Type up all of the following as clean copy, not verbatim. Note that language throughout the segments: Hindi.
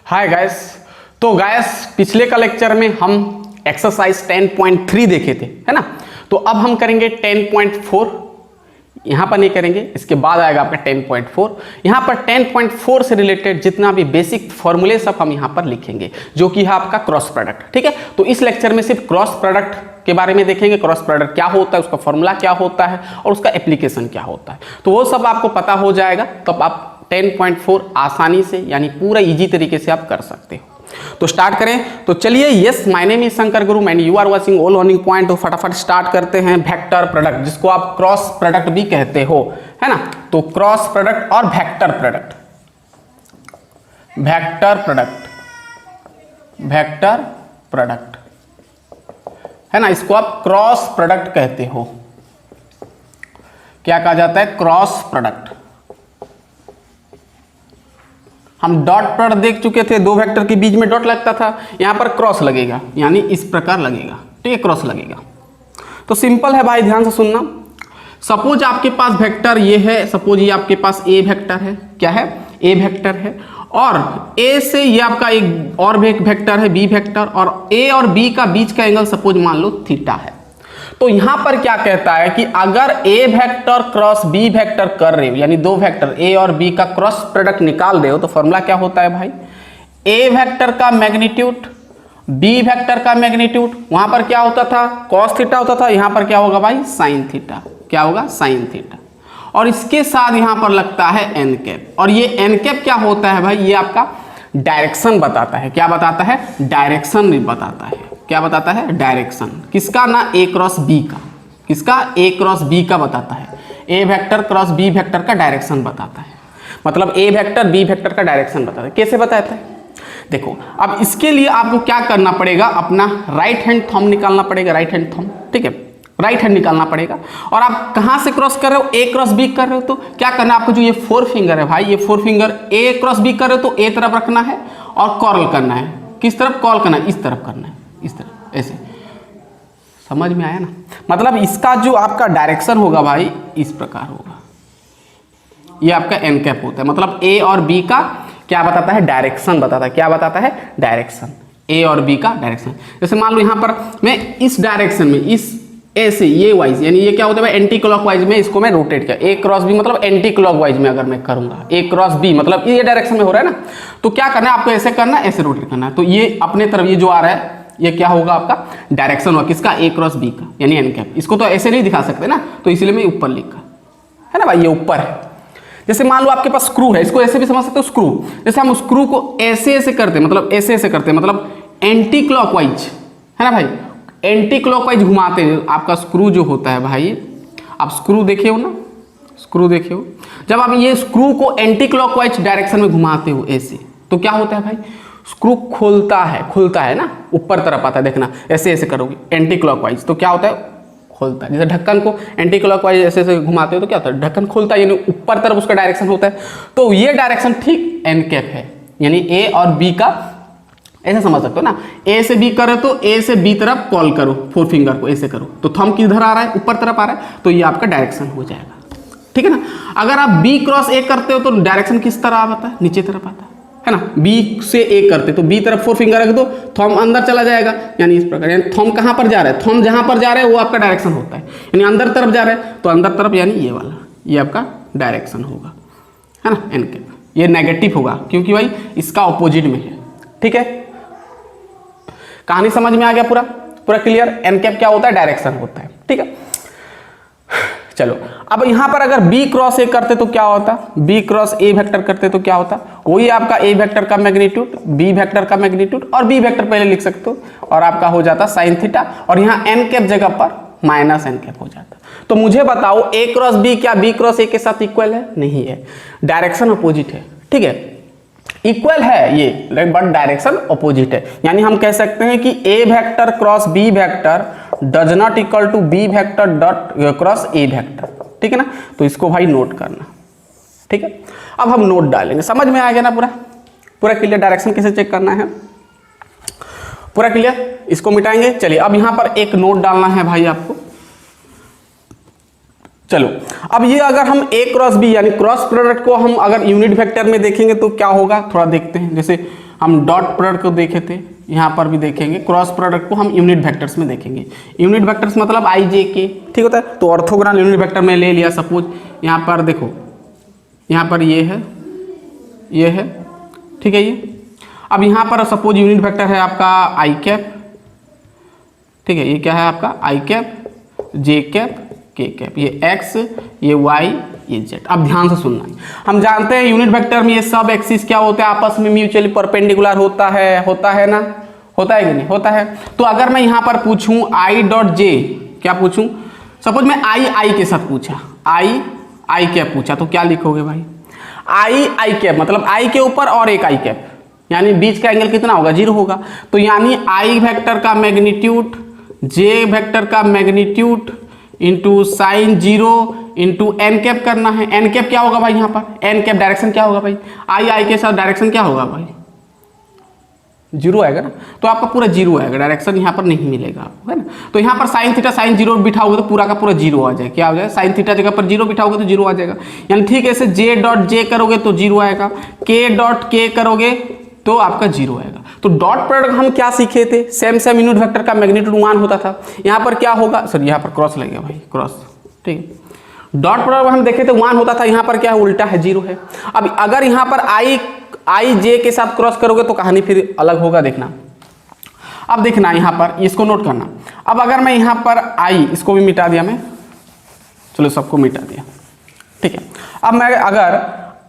Hi guys. तो गाइस पिछले का लेक्चर में हम एक्सरसाइज 10.3 देखे थे, है ना। तो अब हम करेंगे 10.4। यहाँ पर नहीं करेंगे, इसके बाद आएगा आपका 10.4। यहाँ पर 10.4 से रिलेटेड जितना भी बेसिक फॉर्मूले सब हम यहाँ पर लिखेंगे, जो कि है आपका क्रॉस प्रोडक्ट। ठीक है, तो इस लेक्चर में सिर्फ क्रॉस प्रोडक्ट के बारे में देखेंगे। क्रॉस प्रोडक्ट क्या होता है, उसका फॉर्मूला क्या होता है और उसका एप्लीकेशन क्या होता है, तो वो सब आपको पता हो जाएगा। तब आप 10.4 आसानी से यानी पूरा इजी तरीके से आप कर सकते हो। तो स्टार्ट करें। तो चलिए, yes my name is Shankar Guru and you are watching All Learning Point. तो फटाफट स्टार्ट करते हैं। वेक्टर प्रोडक्ट, जिसको आप क्रॉस प्रोडक्ट भी कहते हो, है ना। तो क्रॉस प्रोडक्ट और vector product, vector product, vector product, है ना, इसको आप क्रॉस प्रोडक्ट कहते हो। क्या कहा जाता है? Cross product. हम डॉट प्रोडक्ट देख चुके थे, दो वेक्टर के बीच में डॉट लगता था, यहां पर क्रॉस लगेगा, यानी इस प्रकार लगेगा। ठीक है, क्रॉस लगेगा। तो सिंपल है भाई, ध्यान से सुनना। सपोज आपके पास वेक्टर ये है, सपोज ये आपके पास ए वेक्टर है। क्या है? ए वेक्टर है। और ए से ये आपका एक और वेक्टर है बी वेक्टर, और ए और बी का बीच का एंगल सपोज मान लो थीटा है। तो यहां पर क्या कहता है कि अगर ए वेक्टर क्रॉस बी वेक्टर कर रहे हो, यानी दो वेक्टर ए और बी का क्रॉस प्रोडक्ट निकाल रहे हो, तो फॉर्मूला क्या होता है भाई? ए वेक्टर का मैग्नीट्यूड बी वेक्टर का मैग्नीट्यूड, वहां पर क्या होता था? कॉस थीटा होता था, यहां पर क्या होगा भाई? Sine theta. क्या होगा? Sine theta. और इसके साथ यहां पर लगता है एन कैप, और ये एन कैप क्या होता है भाई? ये आपका डायरेक्शन बताता है। क्या बताता है? डायरेक्शन भी बताता है। क्या बताता है? डायरेक्शन। किसका? ना ए क्रॉस बी का। किसका? ए क्रॉस बी का बताता है। ए वेक्टर क्रॉस बी वेक्टर का डायरेक्शन बताता है। मतलब ए वेक्टर बी वेक्टर का डायरेक्शन बताता है। कैसे बताता है? देखो, अब इसके लिए आपको क्या करना पड़ेगा? अपना राइट हैंड थंब निकालना पड़ेगा। राइट हैंड थंब, ठीक है, राइट हैंड निकालना पड़ेगा। और आप कहां से क्रॉस कर रहे हो? ए क्रॉस बी कर रहे हो, तो क्या करना है आपको? जो ये फोर फिंगर है भाई, ये फोर फिंगर ए क्रॉस बी कर रहे हो तो ए तरफ रखना है, और कॉल करना है। किस तरफ कॉल करना है? इस तरफ करना है, इस तरफ, ऐसे। समझ में आया ना? मतलब इसका जो आपका डायरेक्शन होगा भाई, इस प्रकार होगा। ये आपका एन कैप होता है। मतलब ए और बी का क्या बताता है? डायरेक्शन बताता है। क्या बताता है? डायरेक्शन। ए और बी का डायरेक्शन। जैसे मान लो यहां पर मैं इस डायरेक्शन में, इस ए से ये वाइज, यानी ये क्या होता है? एंटी क्लॉकवाइज में इसको मैं रोटेट किया। ए क्रॉस बी मतलब एंटी क्लॉकवाइज में अगर मैं करूंगा, ए क्रॉस बी मतलब ये डायरेक्शन में हो रहा है ना, तो क्या करना है आपको? ऐसे करना है, ऐसे रोटेट करना है। तो ये अपने तरफ ये जो आ रहा है, ये क्या होगा? आपका डायरेक्शन होगा। किसका? ए क्रॉस बी का, यानी एन कैप। इसको तो ऐसे नहीं दिखा सकते ना, तो इसलिए मैं ऊपर लिखा है ना भाई, ये ऊपर है। जैसे मान लो आपके पास स्क्रू है, इसको ऐसे भी समझ सकते हो, स्क्रू। जैसे हम स्क्रू को ऐसे ऐसे करते, मतलब ऐसे ऐसे करते, मतलब एंटी क्लॉकवाइज, है ना भाई, एंटी क्लॉकवाइज घुमाते हैं। आपका स्क्रू जो होता है भाई, आप स्क्रू देखे हो ना, स्क्रू देखे हो, जब आप ये स्क्रू को एंटी क्लॉकवाइज डायरेक्शन में घुमाते हो ऐसे, तो क्या होता है भाई? स्क्रू खुलता है, खुलता है ना, ऊपर तरफ आता है। देखना, ऐसे ऐसे करोगे एंटी क्लॉकवाइज तो क्या होता है? खुलता है। जैसे ढक्कन को एंटी क्लॉकवाइज ऐसे ऐसे घुमाते हो तो क्या होता है? ढक्कन खुलता है, यानी ऊपर तरफ उसका डायरेक्शन होता है। तो ये डायरेक्शन ठीक एन कैप है, यानी ए और बी का, ऐसे समझ सकते हो ना। ए से बी करो तो ए से बी तरफ कॉल करो, फोर फिंगर को ऐसे करो, तो थंब किधर आ रहा है? ऊपर तरफ आ रहा है, तो ये आपका डायरेक्शन हो जाएगा। ठीक है ना। अगर आप बी क्रॉस ए करते हो तो डायरेक्शन किस तरह आता है? नीचे तरफ आता है ना। बी से ए करते तो बी तरफ फोर फिंगर रख दो, थंब अंदर चला जाएगा, यानी इस प्रकार। यानी थंब कहां पर जा रहा है? थंब जहां पर जा रहा है वो आपका डायरेक्शन होता है। यानी अंदर तरफ जा रहा है तो अंदर तरफ, यानी ये वाला, ये आपका डायरेक्शन होगा, है ना, एन कैप। ये नेगेटिव होगा क्योंकि भाई इसका ऑपोजिट में है। ठीक है, कहानी समझ में आ गया? पूरा पूरा क्लियर? एन कैप क्या होता है? डायरेक्शन होता है। ठीक है, चलो अब यहां पर अगर बी क्रॉस ए करते तो क्या होता? बी क्रॉस ए वेक्टर करते तो क्या होता? वही आपका ए वेक्टर का मैग्नीट्यूड, बी वेक्टर का मैग्नीट्यूड, और बी वेक्टर पहले लिख सकते हो, और आपका हो जाता साइन थीटा, और यहाँ एन कैप जगह पर माइनस एन कैप हो जाता। तो मुझे बताओ, ए क्रॉस बी क्या बी क्रॉस ए के साथ इक्वल है? नहीं है, डायरेक्शन अपोजिट है। ठीक है, इक्वल है ये, बट डायरेक्शन अपोजिट है। यानी हम कह सकते हैं कि A vector cross B vector does not equal to B vector dot cross A vector. ठीक है ना, तो इसको भाई नोट करना। ठीक है, अब हम नोट डालेंगे। समझ में आ गया ना? पूरा पूरा क्लियर? डायरेक्शन कैसे चेक करना है पूरा क्लियर? इसको मिटाएंगे। चलिए, अब यहां पर एक नोट डालना है भाई आपको। चलो, अब ये अगर हम ए क्रॉस बी यानी क्रॉस प्रोडक्ट को हम अगर यूनिट वेक्टर में देखेंगे तो क्या होगा? थोड़ा देखते हैं। जैसे हम डॉट प्रोडक्ट को देखे थे, यहाँ पर भी देखेंगे। क्रॉस प्रोडक्ट को हम यूनिट वेक्टर्स में देखेंगे। यूनिट वेक्टर्स मतलब आई जे के, ठीक होता है। तो ऑर्थोगोनल यूनिट वेक्टर में ले लिया, सपोज यहाँ पर देखो, यहाँ पर ये है, ठीक है ये। अब यहाँ पर सपोज यूनिट वेक्टर है आपका आई कैप, ठीक है, ये क्या है आपका आई कैप, जे कैप, के कैप, ये एक्स, ये वाई, ये जेड। अब ध्यान से सुनना, हम जानते हैं यूनिट वेक्टर में ये सब एक्सिस क्या होते हैं, आपस में म्यूचुअली परपेंडिकुलर होता है ना, होता है कि नहीं, होता है। तो अगर मैं यहाँ पर पूछूं आई डॉट जे, क्या पूछूं, सपोज मैं आई के साथ पूछा, आई कैप पूछा, तो क्या लिखोगे भाई, आई कैप मतलब आई के ऊपर और एक आई कैप, यानी बीच का एंगल कितना होगा, 0 होगा। तो यानी आई वेक्टर का मैग्नीट्यूड, जे वेक्टर का magnitude into sine 0 into N cap करना है। एन कैप क्या होगा भाई, यहाँ पर एन कैप डायरेक्शन क्या होगा भाई, आई के साथ डायरेक्शन क्या होगा भाई, 0 आएगा ना। तो आपका पूरा 0 आएगा, डायरेक्शन यहाँ पर नहीं मिलेगा आपको, है ना। तो यहाँ पर साइन थीटा साइन 0 बिठाओगे तो पूरा का पूरा 0 आ जाएगा। क्या हो जाएगा, साइन थीटा जगह पर 0 बिठाओगे तो 0 आ जाएगा। यानी ठीक है, ऐसे जे डॉट जे करोगे तो 0 आएगा, के डॉट के करोगे तो आपका 0 आएगा। तो डॉट प्रोडक्ट हम क्या सीखे थे, सेम यूनिट वेक्टर का मैग्नीट्यूड 1 होता था। यहाँ पर क्या होगा, सॉरी यहाँ पर क्रॉस लगेगा भाई, क्रॉस, ठीक है। डॉट प्रोडक्ट हम देखे थे 1 होता था, यहाँ पर क्या है, उल्टा है, 0 है। अब अगर यहाँ पर आई जे के साथ क्रॉस करोगे तो कहानी फिर अलग होगा, देखना। अब देखना यहाँ पर, इसको नोट करना। अब अगर मैं यहाँ पर आई, इसको भी मिटा दिया मैं, चलो सबको मिटा दिया, ठीक है। अब मैं अगर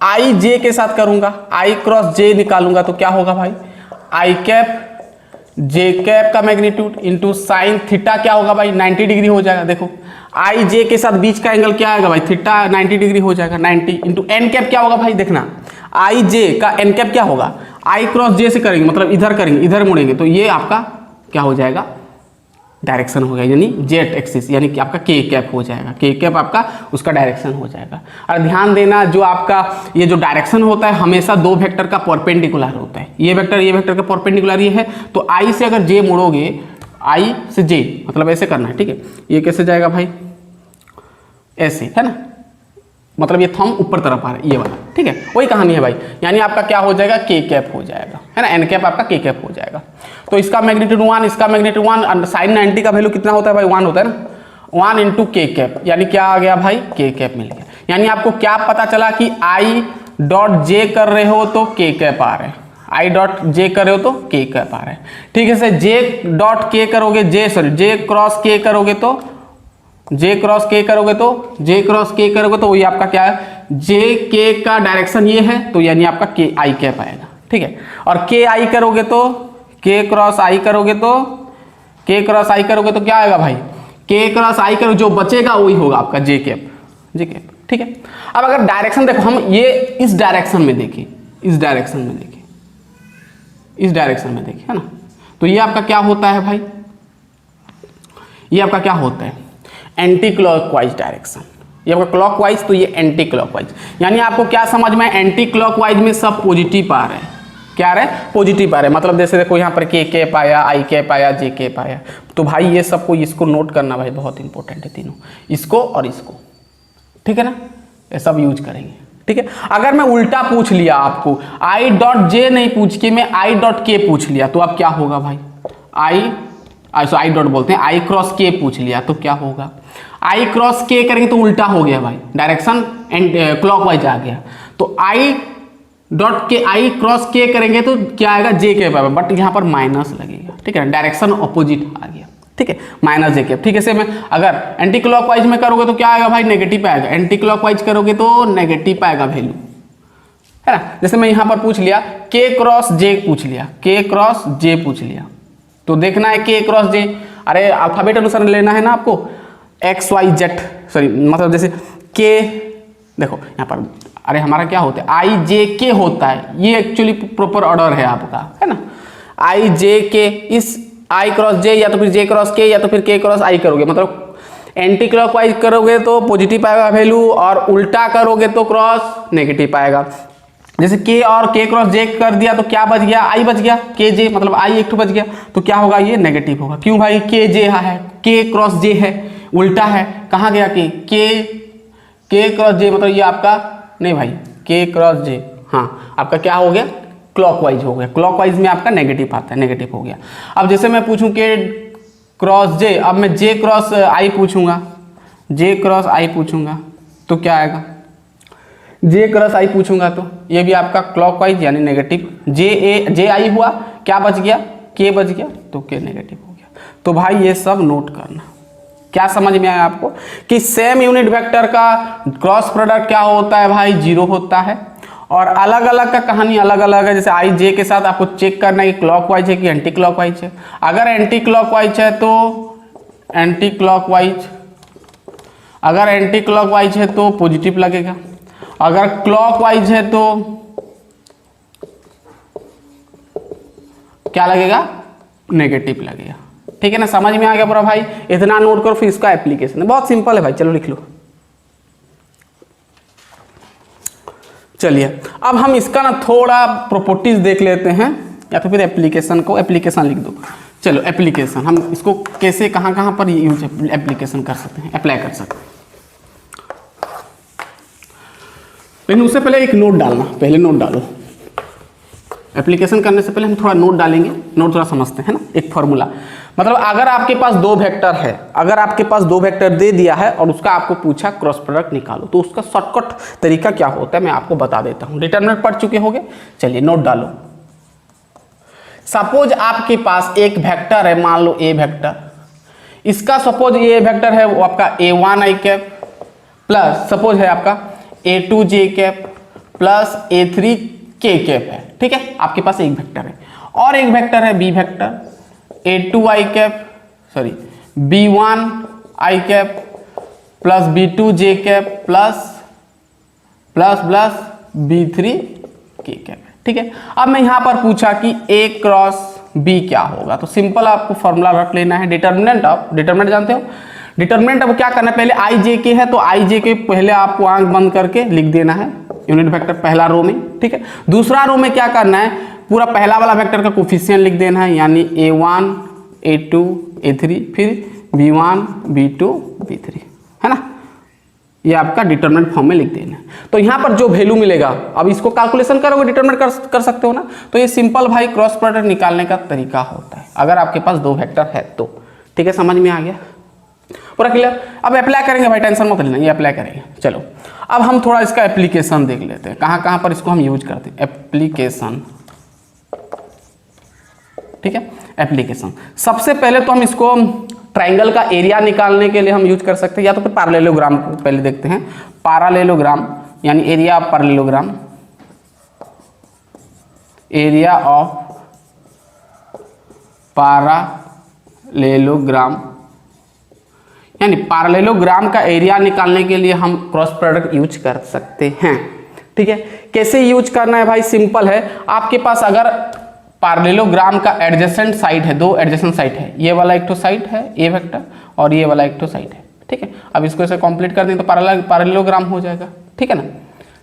आई जे के साथ करूंगा, आई क्रॉस जे निकालूंगा तो क्या होगा भाई, आई कैप जे कैप का मैग्नीट्यूड इंटू साइन थीटा क्या होगा भाई, 90 डिग्री हो जाएगा। देखो आई जे के साथ बीच का एंगल क्या आएगा भाई, थीटा 90 डिग्री हो जाएगा, 90 इंटू एन कैप क्या होगा भाई, देखना आई जे का एन कैप क्या होगा, आई क्रॉस जे से करेंगे मतलब इधर करेंगे, इधर मुड़ेंगे तो ये आपका क्या हो जाएगा, डायरेक्शन हो गया, यानी जेड एक्सिस, यानी कि आपका के कैप हो जाएगा, के कैप आपका उसका डायरेक्शन हो जाएगा। और ध्यान देना, जो आपका ये जो डायरेक्शन होता है हमेशा दो वेक्टर का परपेंडिकुलर होता है। ये वेक्टर का परपेंडिकुलर ये है, तो आई से अगर जे मुड़ोगे, आई से जे मतलब ऐसे करना है, ठीक है। ये कैसे जाएगा भाई, ऐसे, है ना, मतलब ये थंब ऊपर तरफ आ रहा है, ये वाला, ठीक है। वही कहानी है भाई, यानी आपका क्या हो जाएगा, के कैप हो जाएगा, है ना, एन कैप आपका के कैप हो जाएगा। तो इसका मैग्नीट्यूड 1, इसका मैग्नीट्यूड 1, साइन 90 का वैल्यू कितना होता है भाई, 1 होता है ना, 1 इंटू के कैप, यानी क्या आ गया भाई, के कैप मिल गया। यानी आपको क्या पता चला कि आई डॉट जे कर रहे हो तो के कैप आ रहे हैं, आई डॉट जे कर रहे हो तो के कैप आ रहे हैं, ठीक है। से जे डॉट के करोगे, जे क्रॉस के करोगे तो जे क्रॉस के करोगे तो वही आपका क्या है, जे के का डायरेक्शन ये है, तो यानी आपका के आई कैप आएगा, ठीक है। और के आई करोगे तो के क्रॉस आई करोगे तो क्या आएगा भाई, के क्रॉस आई करो, जो बचेगा वही होगा आपका जे कैप, ठीक है। अब अगर डायरेक्शन देखो, हम ये इस डायरेक्शन में देखें, है ना, तो ये आपका क्या होता है भाई, ये आपका क्या होता है, एंटी क्लॉकवाइज डायरेक्शन। ये आपका क्लॉकवाइज, तो ये एंटी क्लॉकवाइज, यानी आपको क्या समझ में, एंटी क्लॉकवाइज में सब पॉजिटिव आ रहे हैं, क्या आ रहा है, पॉजिटिव आ रहे हैं। मतलब जैसे देखो यहाँ पर के कैप आया, आई कैप आया, जे कैप आया, तो भाई ये सबको, इसको नोट करना भाई, बहुत इंपॉर्टेंट है तीनों, इसको और इसको, ठीक है ना, ये सब यूज करेंगे, ठीक है। अगर मैं उल्टा पूछ लिया आपको, आई डॉट जे नहीं पूछ के मैं आई डॉट के पूछ लिया, तो अब क्या होगा भाई, आई डॉट बोलते हैं, आई क्रॉस के पूछ लिया तो क्या होगा, आई क्रॉस के करेंगे तो उल्टा हो गया भाई, डायरेक्शन एंड क्लॉकवाइज आ गया। तो आई डॉट के, आई क्रॉस के करेंगे तो क्या आएगा, जे के पावर, बट यहाँ पर माइनस लगेगा, ठीक है, डायरेक्शन ऑपोजिट आ गया, ठीक है, माइनस जे के, ठीक है। से मैं अगर एंटी क्लॉकवाइज में करोगे तो क्या आएगा भाई, नेगेटिव आएगा, एंटी क्लॉकवाइज करोगे तो नेगेटिव आएगा वैल्यू, है ना। जैसे मैं यहाँ पर पूछ लिया के क्रॉस जे पूछ लिया, तो देखना है के क्रॉस जे, अरे अल्फाबेट अनुसार लेना है ना आपको, एक्स वाई जेड, सॉरी मतलब जैसे के, देखो यहाँ पर, अरे हमारा क्या होता है, आई जे के होता है, ये एक्चुअली प्रॉपर ऑर्डर है आपका, है ना, आई जे के, इस आई क्रॉस जे या तो फिर जे क्रॉस के या तो फिर के क्रॉस आई करोगे, मतलब एंटी क्लॉकवाइज करोगे तो पॉजिटिव आएगा वैल्यू, और उल्टा करोगे तो क्रॉस नेगेटिव आएगा। जैसे के और के क्रॉस जे कर दिया तो क्या बच गया, आई बच गया, के जे मतलब आई एक बच गया, तो क्या होगा, ये नेगेटिव होगा। क्यों भाई, के जे है, के क्रॉस जे है, उल्टा है, कहाँ गया के क्रॉस जे, मतलब ये आपका नहीं भाई, के क्रॉस जे, हाँ आपका क्या हो गया, क्लॉकवाइज हो गया, क्लॉकवाइज में आपका नेगेटिव आता है, नेगेटिव हो गया। अब जैसे मैं पूछूं कि क्रॉस जे, अब मैं जे क्रॉस आई पूछूंगा, जे क्रॉस आई पूछूंगा तो क्या आएगा, जे क्रॉस आई पूछूंगा तो ये भी आपका क्लॉकवाइज यानी नेगेटिव। जे आई हुआ, क्या बच गया, के बच गया, तो के नेगेटिव हो गया। तो भाई ये सब नोट करना। क्या समझ में आया आपको कि सेम यूनिट वेक्टर का क्रॉस प्रोडक्ट क्या होता है भाई, 0 होता है। और अलग अलग का कहानी अलग अलग है। जैसे आई जे के साथ आपको चेक करना है कि क्लॉकवाइज है कि एंटी क्लॉकवाइज है। अगर एंटी क्लॉकवाइज है तो एंटी क्लॉकवाइज, अगर एंटी क्लॉकवाइज है तो पॉजिटिव लगेगा, अगर क्लॉकवाइज है तो क्या लगेगा, नेगेटिव लगेगा। ठीक है ना, समझ में आ गया पूरा भाई। इतना नोट करो, फिर इसका एप्लीकेशन है, बहुत सिंपल है भाई। चलो लिख लो। चलिए अब हम इसका ना थोड़ा प्रॉपर्टीज देख लेते हैं, या तो फिर एप्लीकेशन को, एप्लीकेशन लिख दो। चलो एप्लीकेशन, हम इसको कैसे कहाँ कहाँ पर यूज एप्लीकेशन कर सकते हैं, अप्लाई कर सकते हैं। लेकिन उससे पहले एक नोट डालना, पहले नोट डालो। एप्लीकेशन करने से पहले हम थोड़ा नोट डालेंगे, नोट थोड़ा समझते हैं ना। एक फॉर्मूला, मतलब अगर आपके पास दो वेक्टर है, अगर आपके पास दो वेक्टर दे दिया है और उसका आपको पूछा क्रॉस प्रोडक्ट निकालो, तो उसका शॉर्टकट तरीका क्या होता है मैं आपको बता देता हूं। डिटरमिनेंट पढ़ चुके होंगे, चलिए नोट डालो। सपोज आपके पास एक वेक्टर है, मान लो ए वेक्टर, इसका सपोज ये वेक्टर है वो आपका a1 i cap plus suppose है आपका a2 j cap plus a3 k cap है। ठीक है, आपके पास एक वेक्टर है। और एक वेक्टर है b vector a2 i cap, sorry b1 i cap plus b2 j cap plus plus plus b3 k cap. ठीक है, अब मैं यहां पर पूछा कि a क्रॉस b क्या होगा, तो सिंपल आपको फॉर्मूला रख लेना है डिटर्मिनेंट ऑफ, डिटर्मिनेंट जानते हो, डिटर्मिनेंट अब क्या करना है, पहले आई जे के है तो आई जे के पहले आपको आंख बंद करके लिख देना है यूनिट वेक्टर पहला रो में। ठीक है, दूसरा रो में क्या करना है, पूरा पहला वाला वेक्टर का कोफिशिएंट लिख देना है, यानी a1 a2 a3 फिर b1 b2 b3, है ना। ये आपका डिटरमिनेंट फॉर्म में लिख देना है। तो यहाँ पर जो वैल्यू मिलेगा, अब इसको कैलकुलेशन करोगे डिटरमिनेंट कर सकते हो ना। तो ये सिंपल भाई क्रॉस प्रोडक्ट निकालने का तरीका होता है अगर आपके पास दो वेक्टर है तो। ठीक है, समझ में आ गया पूरा क्लियर। अब अप्लाई करेंगे भाई, टेंशन मत लेना, ये अप्लाई करेंगे। चलो अब हम थोड़ा इसका एप्लीकेशन देख लेते हैं, कहाँ कहाँ पर इसको हम यूज करते हैं। एप्लीकेशन, ठीक है, एप्लीकेशन सबसे पहले तो हम इसको ट्राइंगल का एरिया निकालने के लिए हम यूज कर सकते हैं, या तो फिर पैरेललोग्राम को पहले देखते हैं। पैरेललोग्राम यानी area of parallelogram, area of parallelogram यानी पैरेललोग्राम का एरिया निकालने के लिए हम क्रॉस प्रोडक्ट यूज कर सकते हैं। ठीक है, कैसे यूज करना है भाई, सिंपल है। आपके पास अगर पैरेललोग्राम का एडजेसेंट साइड है, दो एडजेसेंट साइड है, ये वाला एक तो साइड है ए वेक्टर और ये वाला एक तो साइड है। ठीक है, अब इसको ऐसे कंप्लीट कर दें तो पैरेललोग्राम हो जाएगा। ठीक है ना।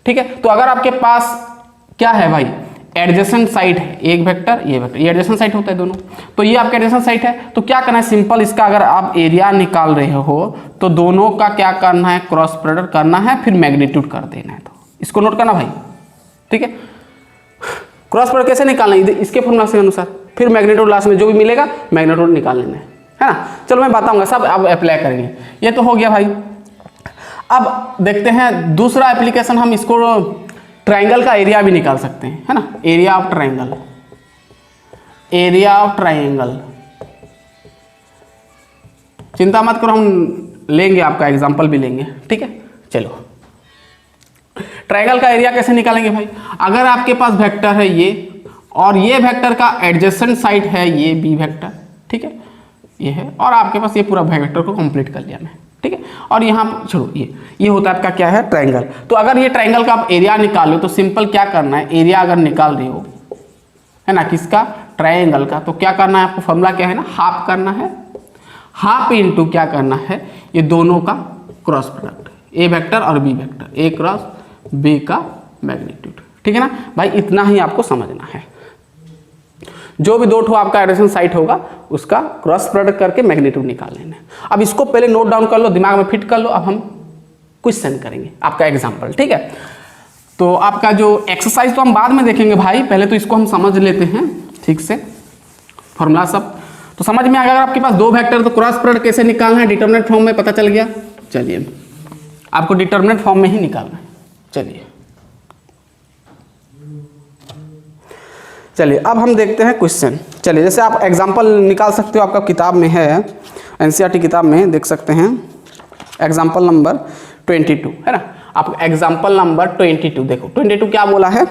ठीक है, तो अगर आपके पास क्या है भाई, एडजेसेंट साइड है, एक वेक्टर ये वेक्टर, ये एडजेसेंट साइड होता है दोनों, तो ये आपका एडजेसेंट साइड है। तो क्या करना है, सिंपल इसका अगर आप एरिया निकाल रहे हो तो दोनों का क्या करना है, क्रॉस प्रोडक्ट करना है, फिर मैग्नीट्यूड कर देना है। तो इसको नोट करना भाई। ठीक है, क्रॉस प्रोडक्ट कैसे निकालना है, इसके फॉर्मूला से अनुसार, फिर मैग्नीट्यूड लास्ट में जो भी मिलेगा मैग्नीट्यूड निकाल लेना है ना। चलो मैं बताऊंगा, सब अब अप्लाई करेंगे। ये तो हो गया भाई। अब देखते हैं दूसरा एप्लीकेशन, हम इसको ट्राइंगल का एरिया भी निकाल सकते हैं, है ना। Area of triangle, area of triangle, चिंता मत करो, हम लेंगे आपका एग्जांपल भी लेंगे। ठीक है, चलो ट्राइंगल का एरिया कैसे निकालेंगे भाई, अगर आपके पास वेक्टर है ये और ये वेक्टर का एडजेसेंट साइड है ये बी वेक्टर, ठीक है, ये है, और आपके पास ये पूरा वेक्टर को कंप्लीट कर लिया मैं। ठीक है, और यहाँ छोड़ो, ये होता है आपका क्या है, ट्राइंगल। तो अगर ये ट्राइंगल का आप एरिया निकालो तो सिंपल क्या करना है, एरिया अगर निकाल रहे हो, है ना, किसका, ट्राइंगल का, तो क्या करना है आपको, फॉर्मूला क्या है ना, हाफ करना है, हाफ इंटू क्या करना है, ये दोनों का क्रॉस प्रोडक्ट, ए वेक्टर और बी वेक्टर, ए क्रॉस बी का मैग्नीट्यूड। ठीक है ना भाई, इतना ही आपको समझना है। जो भी दो ठो आपका एडजेसेंट साइड होगा उसका क्रॉस प्रोडक्ट करके मैग्नीट्यूड निकाल लेना है। अब इसको पहले नोट डाउन कर लो, दिमाग में फिट कर लो। अब हम क्वेश्चन करेंगे आपका एग्जांपल। ठीक है, तो आपका जो एक्सरसाइज तो हम बाद में देखेंगे भाई, पहले तो इसको हम समझ लेते हैं ठीक से फॉर्मूला सब। तो समझ में आ गया, अगर आपके पास दो वेक्टर तो क्रॉस प्रोडक्ट कैसे निकालना है, डिटरमिनेंट फॉर्म में पता चल गया। चलिए आपको डिटरमिनेंट फॉर्म में ही निकालना है। चलिए अब हम देखते हैं क्वेश्चन। चलिए जैसे आप एग्जांपल निकाल सकते हो, आपका किताब में है, एनसीईआरटी किताब में देख सकते हैं एग्जांपल नंबर 22 है ना। आप एग्जांपल नंबर 22 देखो, 22 क्या बोला है,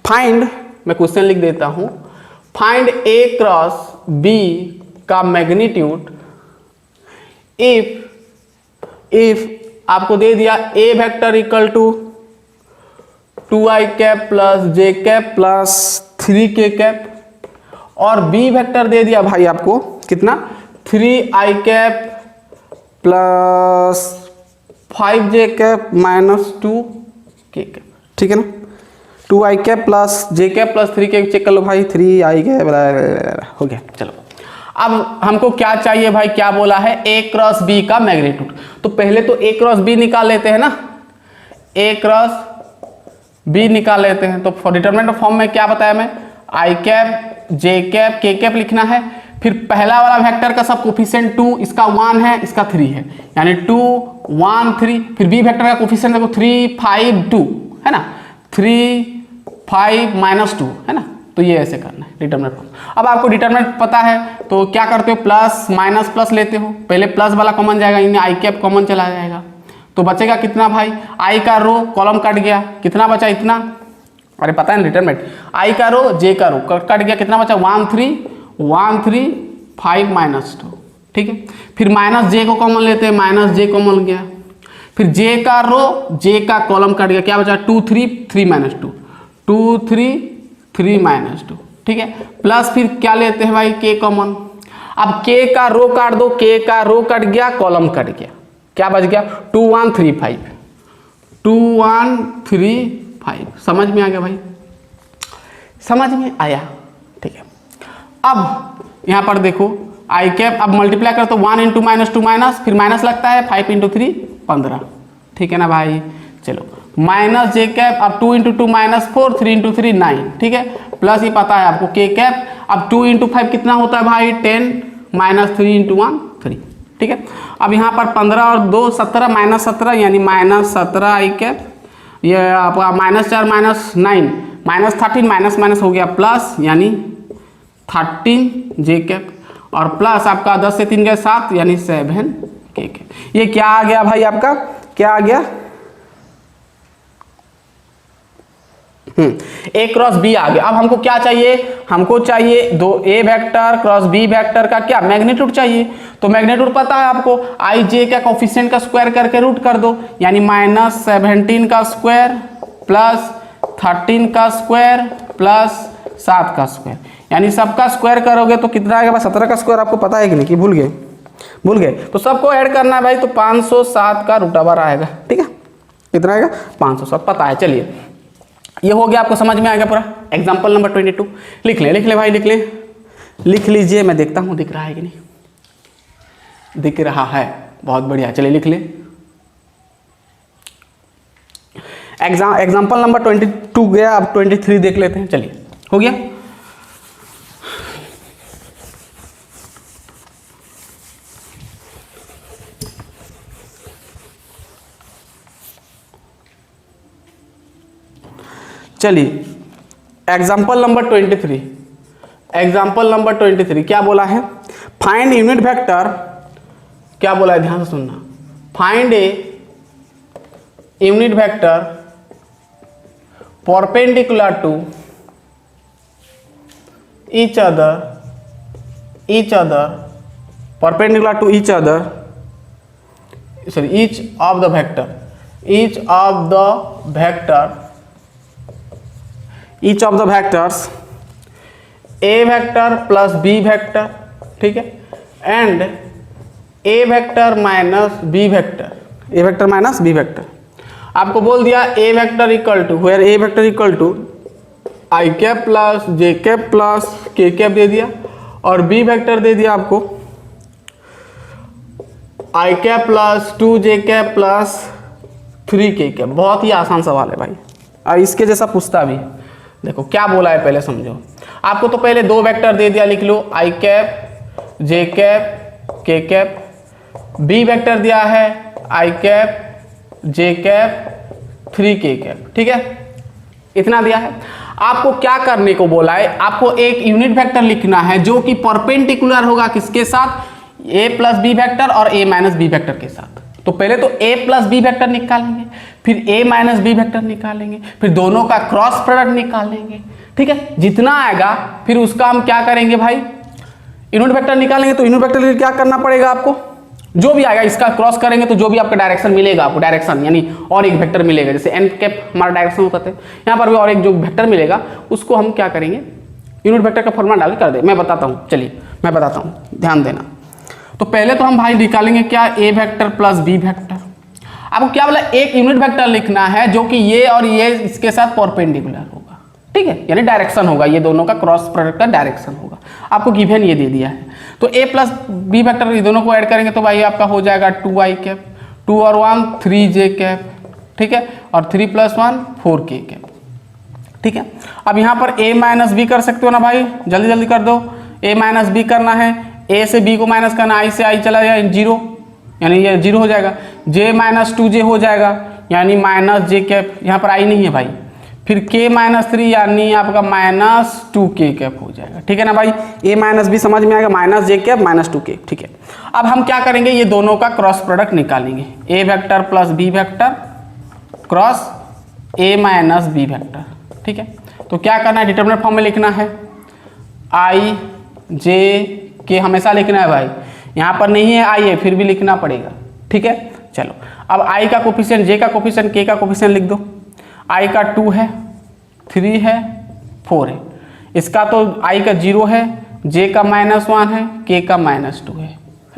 फाइंड, मैं क्वेश्चन लिख देता हूं, फाइंड ए क्रॉस बी का मैग्नीट्यूड इफ आपको दे दिया A vector equal to 2i cap plus J cap plus 3k cap, और बी वेक्टर दे दिया भाई आपको कितना 3i cap plus 5j cap minus 2k cap, ठीक है ना। 2i cap plus J cap plus 3k check कर लो भाई, 3i कैप हो गया। चलो अब हमको क्या चाहिए भाई, क्या बोला है, ए क्रॉस बी का मैग्नीट्यूड। तो पहले तो ए क्रॉस बी निकाल लेते हैं ना, ए क्रॉस बी निकाल लेते हैं। तो फॉर डिटरमिनेंट फॉर्म में क्या बताया मैं, आई कैप जे कैप के कैप लिखना है। फिर पहला वाला वेक्टर का सब कोफिशिएंट 2, इसका 1 है, इसका 3 है, यानी 2 1 3। फिर बी वेक्टर का कोफिशिएंट देखो 3 5 2 है ना, 3 5 माइनस 2 है ना। तो ये ऐसे करना है डिटरमिनेंट फॉर्म। अब आपको डिटरमिनेंट पता है तो क्या करते हो, प्लस माइनस प्लस लेते हो, पहले प्लस वाला कॉमन जाएगा, यानी आई कैप कॉमन चला जाएगा। तो बचेगा कितना भाई, आई का रो कॉलम कट गया, कितना बचा इतना, अरे पता है ना डिटरमिनेंट, आई का रो जे का रो कट गया, कितना बचा 1 3 5 माइनस 2, ठीक है। फिर माइनस जे को कॉमन लेते हैं, माइनस जे कॉमन गया। फिर जे का रो जे का कॉलम कट गया, क्या बचा 2 3 3 माइनस 2 2 3 3 माइनस 2, ठीक है। प्लस फिर क्या लेते हैं भाई, के कॉमन। अब के का रो काट दो, के का रो कट गया, कॉलम कट गया, क्या बच गया 2 1 3 5 2 1 3 5। समझ में आ गया भाई, समझ में आया, ठीक है। अब यहां पर देखो आई कैप, अब मल्टीप्लाई कर तो 1 इंटू माइनस 2 माइनस, फिर माइनस लगता है 5 इंटू 3 15, ठीक है ना भाई। चलो माइनस जे कैप, अब 2 इंटू 2 माइनस 4, 3 इंटू 3 9, ठीक है। प्लस ये पता है आपको के कैप, अब 2 इंटू 5 कितना होता है भाई 10 माइनस 3 इंटू 1 3, ठीक है। अब यहाँ पर 15 और 2 17 माइनस 17, यानी माइनस 17 आई कैप, ये आपका minus 4 minus 9 minus 13, minus minus हो गया प्लस, यानी 13 जे कैप, और प्लस आपका 10 से 3 गए 7, यानी 7 के कैप। ये क्या आ गया भाई आपका, क्या आ गया, ए क्रॉस बी आ गया। अब हमको क्या चाहिए, हमको चाहिए दो ए वेक्टर क्रॉस बी वेक्टर का क्या मैग्नीट्यूड चाहिए। तो मैग्नीट्यूड पता है आपको, आई जे का कोफिशिएंट का स्क्वायर करके रूट कर दो, यानी माइनस 17 का स्क्वायर प्लस 13 का स्क्वायर प्लस 7 का स्क्वायर, यानी सबका स्क्वायर करोगे तो कितना आएगा, 17 का स्क्वायर आपको पता है कि नहीं, कि भूल गए। तो सबको ऐड करना है भाई, तो 507 का रूट ओवर आएगा, ठीक है। कितना आएगा 507, पता है। चलिए ये हो गया, आपको समझ में आ गया पूरा। एग्जाम्पल नंबर 22 लिख ले भाई, लिख लीजिए। मैं देखता हूँ दिख रहा है कि नहीं, दिख रहा है, बहुत बढ़िया। चलिए लिख ले। एग्जाम्पल नंबर 22 गया, अब 23 देख लेते हैं। चलिए हो गया। चलिए एग्जाम्पल नंबर 23, एग्जाम्पल नंबर 23 क्या बोला है, फाइंड यूनिट वेक्टर, क्या बोला है ध्यान से सुनना, find a unit vector perpendicular to each other perpendicular to each other, sorry each of the vector, each of the vectors a vector plus b vector, ठीक है, and a vector minus b vector, आपको बोल दिया a vector equal to, where a vector equal to i cap plus j cap plus k cap दे दिया, और b vector दे दिया आपको i cap plus 2j cap plus 3k cap. बहुत ही आसान सवाल है भाई, और इसके जैसा पूछता भी है। देखो क्या बोला है पहले समझो। आपको तो पहले दो वेक्टर दे दिया, लिख लो आई कैप जे कैप के कैप। बी वेक्टर दिया है आई कैप जे कैप 3k कैप, ठीक है, इतना दिया है। आपको क्या करने को बोला है, आपको एक यूनिट वेक्टर लिखना है जो कि परपेंडिकुलर होगा किसके साथ, a प्लस बी वेक्टर और a माइनस बी वेक्टर के साथ। तो पहले तो a प्लस बी वेक्टर निकालेंगे, फिर a माइनस बी वेक्टर निकालेंगे, फिर दोनों का क्रॉस प्रोडक्ट निकालेंगे, ठीक है। जितना आएगा फिर उसका हम क्या करेंगे भाई, यूनिट वेक्टर निकालेंगे। तो यूनिट वेक्टर के लिए क्या करना पड़ेगा आपको, जो भी आएगा इसका क्रॉस करेंगे तो जो भी आपका डायरेक्शन मिलेगा, आपको डायरेक्शन यानी और एक वेक्टर मिलेगा, जैसे एन कैप हमारा डायरेक्शन होता है, यहाँ पर भी और एक जो वेक्टर मिलेगा उसको हम क्या करेंगे, यूनिट वेक्टर का फॉर्मूला डाल के कर दे। मैं बताता हूँ, चलिए मैं बताता हूँ, ध्यान देना। तो पहले तो हम भाई निकालेंगे क्या, ए वेक्टर प्लस बी वेक्टर। आपको क्या बोला, एक यूनिट वेक्टर लिखना है जो कि ये और ये इसके साथ परपेंडिकुलर होगा, ठीक है, यानी डायरेक्शन होगा, ये दोनों का क्रॉस प्रोडक्ट का डायरेक्शन होगा। आपको गिवन ये दे दिया है। तो ए प्लस बी वेक्टर ये दोनों को ऐड करेंगे तो भाई आपका हो जाएगा 2i कैप, 2 और 1 3j कैप, ठीक है, और 3 + 1 4k कैप, ठीक है। अब यहाँ पर a माइनस बी कर सकते हो ना भाई, जल्दी जल्दी कर दो। a माइनस बी करना है, a से b को माइनस करना, i से i चला जाए 0, यानी ये 0 हो जाएगा। j माइनस 2j हो जाएगा, यानी माइनस j कैप, यहाँ पर i नहीं है भाई। फिर k माइनस 3 यानी आपका माइनस 2k कैप हो जाएगा, ठीक है ना भाई। a माइनस बी समझ में आएगा, minus j cap minus 2k, ठीक है। अब हम क्या करेंगे, ये दोनों का क्रॉस प्रोडक्ट निकालेंगे, a vector plus b vector cross a minus b vector, ठीक है। तो क्या करना है, डिटरमिनेंट फॉर्म में लिखना है, i j k हमेशा लिखना है भाई, यहाँ पर नहीं है i है फिर भी लिखना पड़ेगा, ठीक है। चलो अब i का कोफिशिएंट, j का कोफिशिएंट, k का कोफिशिएंट लिख दो। i का 2 है, 3 है, 4 है, इसका तो i का 0 है, j का -1 है, k का -2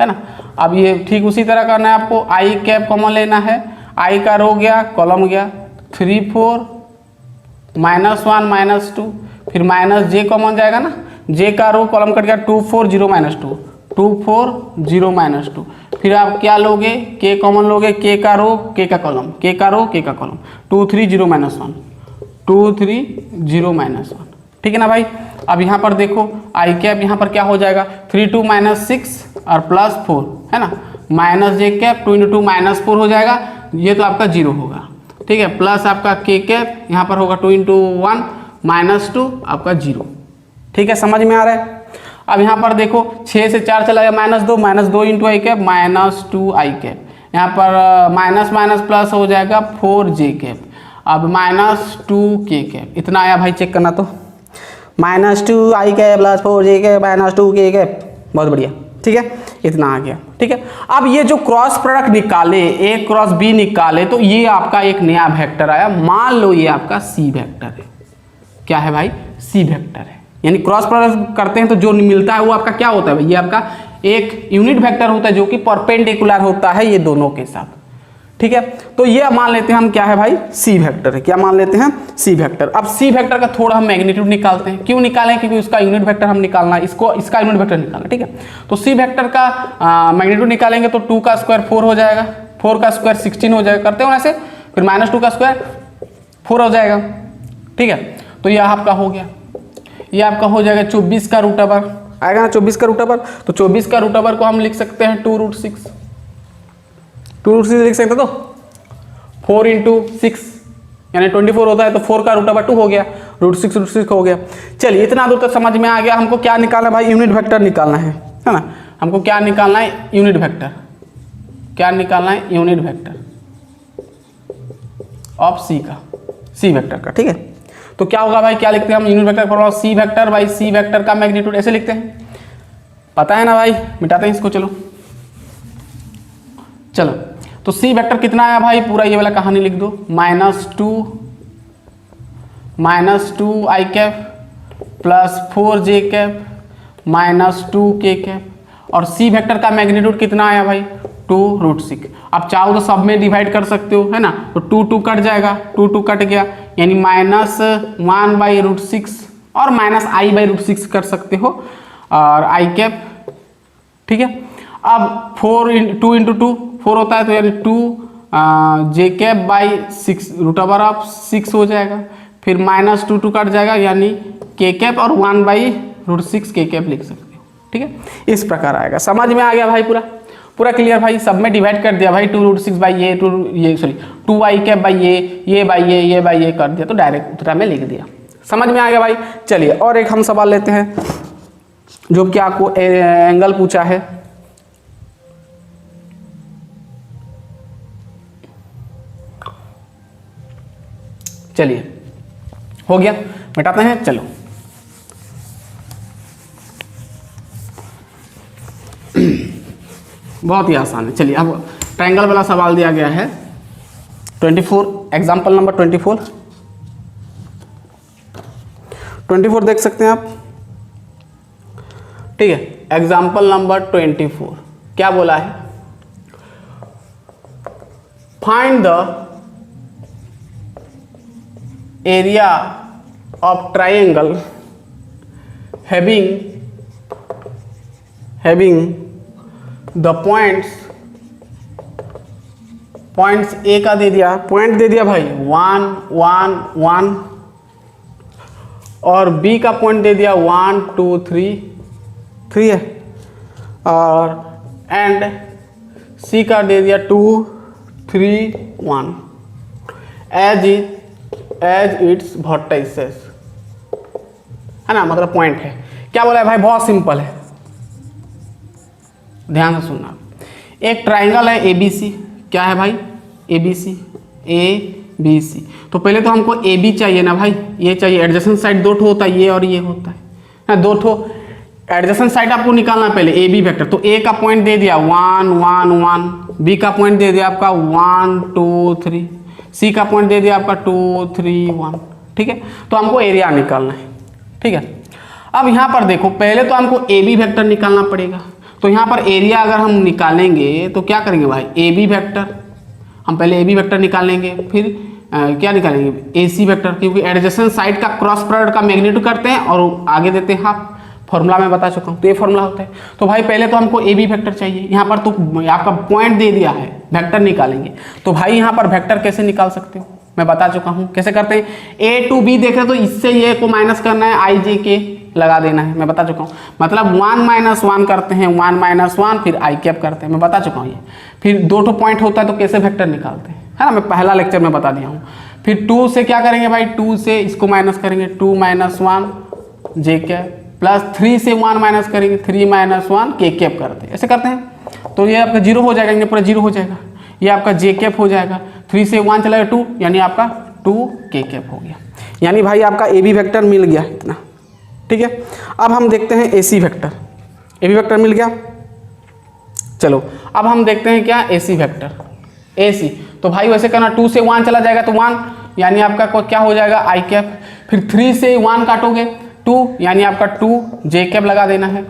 है ना। अब ये ठीक उसी तरह करना है आपको, i कैप कॉमन लेना है, i का रो गया कॉलम गया, 3 4 -1 -2, फिर -j कॉमन जाएगा ना, j का रो कॉलम कट गया, 2 4 0 -2, 2 4 0 -2, फिर आप क्या लोगे, k कॉमन लोगे, k का रो k का कॉलम, k का रो k का कॉलम, 2 3 0 -1, 2 3 0 -1, ठीक है ना भाई। अब यहाँ पर देखो i कैप यहाँ पर क्या हो जाएगा, 3 2 -6 और +4 है ना, माइनस j कैप 2 × 2 -4 हो जाएगा, ये तो आपका 0 होगा, ठीक है, प्लस आपका k कैप यहाँ पर होगा 2 × 1 -2 आपका 0, ठीक है, समझ में आ रहा है। अब यहाँ पर देखो 6 से 4 चला गया, -2 × i कैप -2i कैप, यहाँ पर माइनस माइनस प्लस हो जाएगा 4j कैप, अब -2k कैप, इतना आया भाई, चेक करना तो, -2i cap plus 4j cap -2k cap, बहुत बढ़िया, ठीक है, इतना आ गया, ठीक है। अब ये जो क्रॉस प्रोडक्ट निकाले, a क्रॉस b निकाले, तो ये आपका एक नया वेक्टर आया, मान लो ये आपका c वेक्टर है। क्या है भाई, c वेक्टर है, यानी क्रॉस प्रोडक्ट करते हैं तो जो मिलता है वो आपका क्या होता है भाई, ये आपका एक यूनिट वेक्टर होता है जो कि परपेंडिकुलर होता है ये दोनों के साथ, ठीक है। तो ये मान लेते हैं हम क्या है भाई, सी वेक्टर है, क्या मान लेते हैं, सी वेक्टर। अब सी वेक्टर का थोड़ा हम मैग्नीट्यूड निकालते हैं, क्यों निकालें, क्योंकि उसका यूनिट वेक्टर हम निकालना है, इसका यूनिट वेक्टर निकालना, ठीक है। तो सी वेक्टर का मैग्नीट्यूड निकालेंगे तो 2 का स्क्वायर 4 हो जाएगा, 4 का स्क्वायर 16 हो जाएगा, करते हो ऐसे, फिर -2 का स्क्वायर 4 हो जाएगा, ठीक है। तो यह आपका हो गया, ये आपका हो जाएगा 24 का रूट ओवर आएगा ना, 24 का रूट ओवर। तो 24 का रूट ओवर को हम लिख सकते हैं 2√6, 2√6 लिख सकते, तो 4 × 6 यानी 24 होता है, तो 4 का रूट ओवर 2 हो गया, √6 हो गया। चलिए इतना दूर तक समझ में आ गया। हमको क्या निकालना है भाई, यूनिट वेक्टर निकालना है ना, हमको क्या निकालना है, यूनिट वेक्टर, क्या निकालना है, यूनिट वेक्टर ऑफ सी का, सी वेक्टर का, ठीक है। तो क्या होगा भाई, क्या लिखते हैं हम, unit vector formula C vector by C vector का मैग्नीट्यूड, ऐसे लिखते हैं, पता है ना भाई, मिटाते हैं इसको, चलो चलो। तो सी वेक्टर कितना आया भाई, पूरा ये वाला कहानी लिख दो, -2 i cap plus 4j cap -2k cap, और सी वेक्टर का मैग्नीट्यूड कितना आया भाई, 2√6। अब चाहो तो सब में डिवाइड कर सकते हो, है ना, तो 2 2 कट जाएगा, 2 2 कट गया, यानी -1/√6 और -i/√6 कर सकते हो, और i कैप, ठीक है। अब 2 × 2 4 होता है, तो यानी 2 जे कैप बाई 6 √6 हो जाएगा, फिर -2 कट जाएगा, यानी के कैप और 1/√6 के कैप लिख सकते हो। ठीक है, इस प्रकार आएगा। समझ में आ गया भाई? पूरा क्लियर भाई? सब में डिवाइड कर दिया भाई, 2√6 बाई ये 2y कैप बाई ये बाई ये बाई ये कर दिया, तो डायरेक्ट उत्तर में लिख दिया। समझ में आ गया भाई? चलिए और एक हम सवाल लेते हैं जो कि आपको एंगल पूछा है। चलिए हो गया, मिटाते हैं। चलो बहुत ही आसान है। चलिए अब ट्रायंगल वाला सवाल दिया गया है 24, एग्जाम्पल नंबर 24 देख सकते हैं आप। ठीक है, एग्जाम्पल नंबर 24 क्या बोला है? Find the area of triangle having the points A का दे दिया, पॉइंट दे दिया भाई 1 1 1, और बी का पॉइंट दे दिया 1 2 3 है, और एंड सी का दे दिया 2 3 1 एज इट्स वर्टिसेस, है ना, मतलब पॉइंट है। क्या बोला है भाई? बहुत सिंपल है, ध्यान से सुनना। एक ट्राइंगल है ABC, क्या है भाई? ABC ABC। तो पहले तो हमको AB चाहिए ना भाई, ये चाहिए। एडजेसेंट साइड दो ठो होता है, ये और ये होता है ना, दो ठो एडजेसेंट साइड आपको निकालना पहले AB वेक्टर। तो A का पॉइंट दे दिया 1 1 1, B का पॉइंट दे दिया आपका 1 2 3, C का पॉइंट दे दिया आपका 2 3 1। ठीक है, तो हमको एरिया निकालना है। ठीक है, अब यहाँ पर देखो, पहले तो हमको AB वेक्टर निकालना पड़ेगा। तो यहाँ पर एरिया अगर हम निकालेंगे तो क्या करेंगे भाई? AB वेक्टर, हम पहले AB वेक्टर निकालेंगे, फिर क्या निकालेंगे? AC वेक्टर, क्योंकि एडजेसेंट साइड का क्रॉस प्रोडक्ट का मैग्नीट्यूड करते हैं और आगे देते हैं हाफ। फॉर्मूला में बता चुका हूँ, तो ये फॉर्मूला होता है। तो भाई पहले तो हमको AB वेक्टर चाहिए। यहाँ पर तो आपका पॉइंट दे दिया है, वेक्टर निकालेंगे। तो भाई यहाँ पर वेक्टर कैसे निकाल सकते हो? मैं बता चुका हूँ कैसे करते हैं। A to B देख रहे हो, तो इससे ये को माइनस करना है, IJK लगा देना है, मैं बता चुका हूँ। मतलब 1 - 1 करते हैं, 1 - 1 फिर I कैप करते हैं, मैं बता चुका हूँ ये। फिर दो ठो पॉइंट होता है तो कैसे वेक्टर निकालते हैं, है ना, मैं पहला लेक्चर में बता दिया हूँ। फिर 2 से क्या करेंगे भाई? 2 से इसको माइनस करेंगे, 2 - 1 J कैप, प्लस 3 से 1 माइनस करेंगे, 3 - 1 K कैप करते हैं, ऐसे करते हैं। तो ये आपका 0 हो जाएगा, ये पूरा 0 हो जाएगा, ये आपका J कैप हो जाएगा। 3 से 1 चला गया 2, यानी आपका 2 K कैप हो गया। यानी भाई आपका AB वेक्टर मिल गया इतना। ठीक है, अब हम देखते हैं AC वेक्टर। AB वेक्टर मिल गया। चलो अब हम देखते हैं क्या? AC vector. AC तो भाई वैसे करना, 2 से 1 चला जाएगा तो 1, यानी आपका क्या हो जाएगा? I cap. फिर 3 से 1 काटोगे 2, यानी आपका 2 J कैप लगा देना है।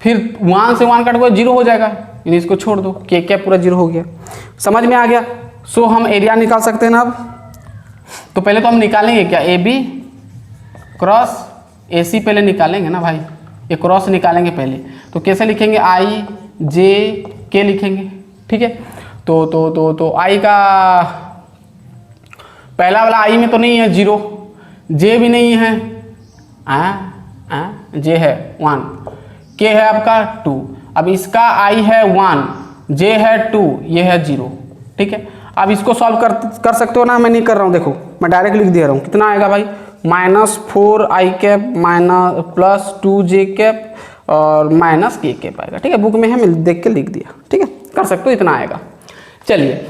फिर 1 से 1 काटोगे 0 हो जाएगा, यानी इसको छोड़ दो, K कैप पूरा 0 हो गया। समझ में आ गया? सो हम एरिया निकाल सकते हैं ना अब। तो पहले तो हम निकालेंगे क्या? AB क्रॉस AC पहले निकालेंगे ना भाई, ये क्रॉस निकालेंगे पहले। तो कैसे लिखेंगे? IJK लिखेंगे। ठीक है, तो I का पहला वाला I में तो नहीं है 0, J भी नहीं है, J है 1, K है आपका 2। अब इसका I है 1, J है 2, ये है 0। ठीक है, अब इसको सॉल्व कर सकते हो ना, मैं नहीं कर रहा हूँ, देखो मैं डायरेक्ट लिख दे रहा हूँ। कितना आएगा भाई? -4 I cap plus 2 J cap और -K कैप आएगा। ठीक है, बुक में है, मैं देख के लिख दिया। ठीक है, कर सकते हो, इतना आएगा। चलिए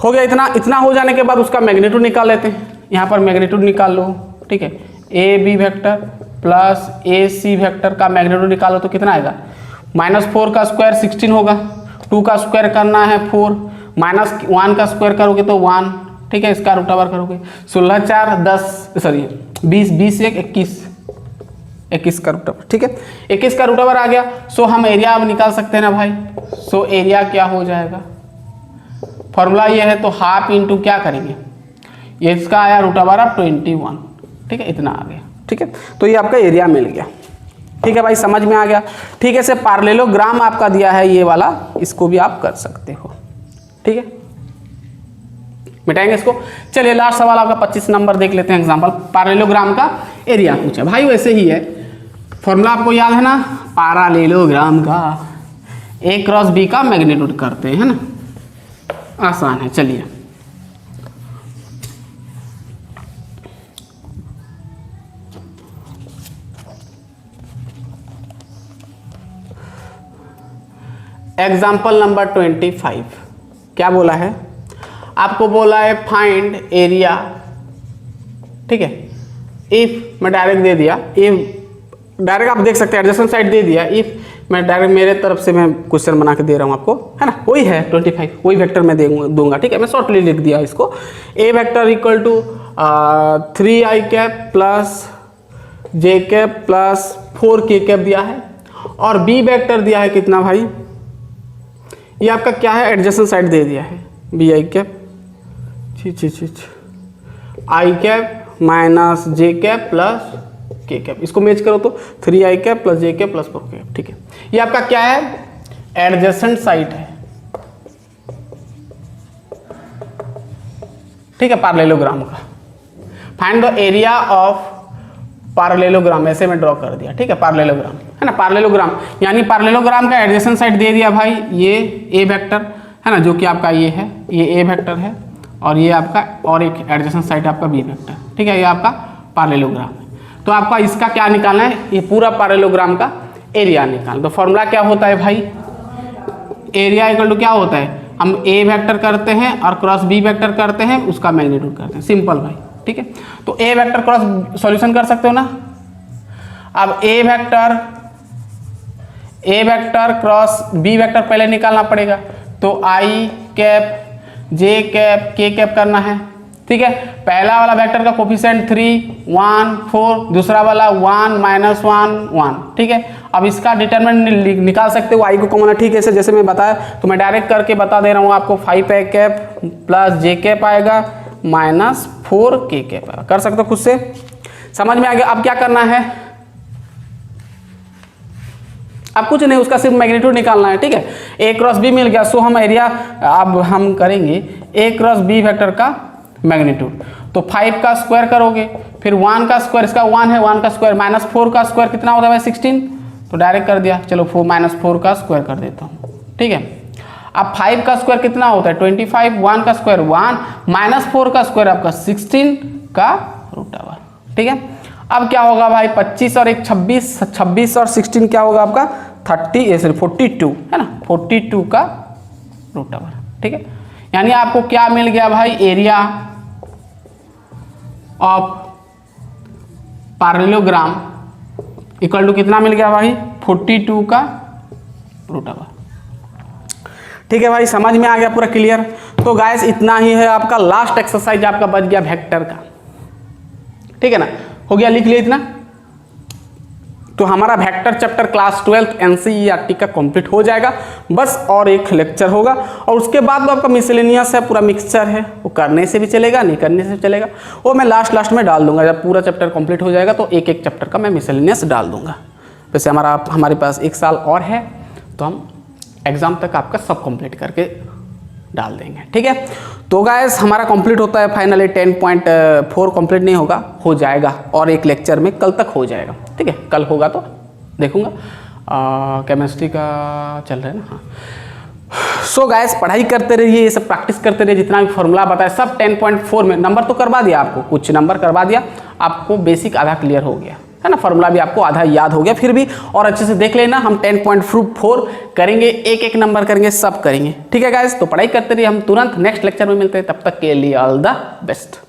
हो गया इतना हो जाने के बाद उसका मैग्नीट्यूड निकाल लेते हैं। यहाँ पर मैग्नीट्यूड निकाल लो। ठीक है, AB vector plus AC vector का मैग्नीट्यूड निकालो तो कितना आएगा? -4 का स्क्वायर 16 होगा, 2 का स्क्वायर करना है 4, -1 का स्क्वायर करोगे तो 1। ठीक है, इसका रूट ओवर करोगे 16 4 10 सॉरी 20 20 1 21 का रूट ओवर। ठीक है, 21 का रूट ओवर आ गया। सो हम एरिया अब निकाल सकते हैं ना भाई। सो एरिया क्या हो जाएगा? फॉर्मूला ये है, तो हाफ इंटू क्या करेंगे? ये इसका आया रूट ओवर ऑफ 21। ठीक है, इतना आ गया। ठीक है, तो ये आपका एरिया मिल गया। ठीक है भाई, समझ में आ गया। ठीक है, से पार्लेलोग्राम आपका दिया है ये वाला, इसको भी आप कर सकते हो। ठीक है। मिटाएंगे इसको। चलिए लास्ट सवाल आपका 25 नंबर देख लेते हैं एग्जांपल। पैरेललोग्राम का एरिया पूछा भाई, वैसे ही है, फॉर्मूला आपको याद है ना, पैरेललोग्राम का A क्रॉस B का मैग्नीट्यूड करते हैं ना, आसान है। चलिए एग्जाम्पल नंबर 25 क्या बोला है आपको, बोला है फाइंड एरिया, ठीक है। इफ मैं डायरेक्ट दे दिया, इफ डायरेक्ट आप देख सकते हैं एडजेसेंट साइड दे दिया, इफ मैं डायरेक्ट मेरे तरफ से मैं क्वेश्चन बना के दे रहा हूँ आपको, है ना, वही है 25, वही वेक्टर मैं दूंगा, ठीक है। मैं शॉर्टली लिख दिया इसको, A vector equal to 3i cap plus J cap plus 4k cap दिया है, और बी वेक्टर दिया है कितना भाई, ये आपका क्या है, एडजेसेंट साइड दे दिया है, B I cap I cap minus J cap plus K cap, इसको मैच करो तो 3i cap plus J cap plus 4 cap, ठीक है। ये आपका क्या है, एडजेसेंट साइड है, ठीक है, पैरेललोग्राम का। Find the area of parallelogram, ऐसे में ड्रॉ कर दिया, ठीक है, पैरेललोग्राम है ना, पैरेललोग्राम यानी पैरेललोग्राम का एडजेसेंट साइड दे दिया भाई, ये ए वेक्टर है ना, जो कि आपका ये है, ये ए वेक्टर है, और ये आपका और एक एडजेसेंट साइड आपका बी वेक्टर, ठीक है, ये आपका पैरेललोग्राम है। तो आपका इसका क्या निकालना है, ये पूरा पैरेललोग्राम का एरिया निकालना। तो फॉर्मूला क्या होता है भाई, एरिया इक्वल टू क्या होता है, हम ए वेक्टर करते हैं और क्रॉस बी वेक्टर करते हैं, उसका मैग्नीट्यूड करते हैं, सिंपल भाई, ठीक है। तो ए वेक्टर क्रॉस सॉल्यूशन कर सकते हो ना, अब ए वेक्टर क्रॉस बी वेक्टर पहले निकालना पड़ेगा, तो आई कैप जे कैप के कैप करना है, ठीक है। पहला वाला वेक्टर का कोफिशिएंट 3 1 4, दूसरा वाला 1 -1 1, ठीक है। अब इसका डिटरमिनेंट निकाल सकते हो, आई को कॉमन है, ठीक है, जैसे मैं बताया, तो मैं डायरेक्ट करके बता दे रहा हूँ आपको, 5i cap plus J cap आएगा माइनस 4k कैप आएगा, कर सकते हो खुद से, समझ में आ गया। अब क्या करना है, अब कुछ नहीं, उसका सिर्फ मैग्नीट्यूड निकालना है, ठीक है। ए क्रॉस बी मिल गया, सो हम एरिया अब हम करेंगे ए क्रॉस बी वेक्टर का मैग्नीट्यूड, तो 5 का स्क्वायर करोगे, फिर 1 का स्क्वायर, इसका 1 है, 1 का स्क्वायर माइनस 4 का स्क्वायर कितना होता है भाई 16, तो डायरेक्ट कर दिया, चलो 4 -4 का स्क्वायर कर देता हूँ, ठीक है। अब 5 का स्क्वायर कितना होता है 25, 1 का स्क्वायर 1 -4 का स्क्वायर आपका 16 का रूट ओवर, ठीक है। अब क्या होगा भाई 25 और 1 26, 26 और 16 क्या होगा आपका 42 है ना, 42 का रूट ओवर, ठीक है। यानी आपको क्या मिल गया भाई, area of parallelogram equal to कितना मिल गया भाई 42 का रूट ओवर, ठीक है भाई, समझ में आ गया पूरा क्लियर। तो गाइस इतना ही है आपका लास्ट एक्सरसाइज, आपका बच गया वेक्टर का, ठीक है ना, हो गया, लिख लिया इतना। तो हमारा वेक्टर चैप्टर क्लास 12 एनसीईआरटी का कंप्लीट हो जाएगा, बस और एक लेक्चर होगा, और उसके बाद वो आपका मिसलेनियस है, पूरा मिक्सचर है, वो करने से भी चलेगा, नहीं करने से भी चलेगा, वो मैं लास्ट में डाल दूंगा। जब पूरा चैप्टर कंप्लीट हो जाएगा तो एक एक चैप्टर का मैं मिसलेनियस डाल दूंगा। वैसे हमारे पास 1 साल और है, तो हम एग्जाम तक आपका सब कंप्लीट करके डाल देंगे, ठीक है। तो गाइस हमारा कंप्लीट होता है फाइनली 10.4 कंप्लीट नहीं होगा, हो जाएगा, और एक लेक्चर में कल तक हो जाएगा, ठीक है, कल होगा तो देखूंगा। केमिस्ट्री का चल रहा है ना, हाँ। सो गाइस पढ़ाई करते रहिए, ये सब प्रैक्टिस करते रहिए, जितना भी फॉर्मूला बताया सब 10.4 में नंबर तो करवा दिया आपको, कुछ नंबर करवा दिया आपको, बेसिक आधा क्लियर हो गया है ना, फॉर्मूला भी आपको आधा याद हो गया, फिर भी और अच्छे से देख लेना, हम 10.4 करेंगे, एक एक नंबर करेंगे, सब करेंगे, ठीक है गाइस। तो पढ़ाई करते रहिए, हम तुरंत नेक्स्ट लेक्चर में मिलते हैं, तब तक के लिए ऑल द बेस्ट।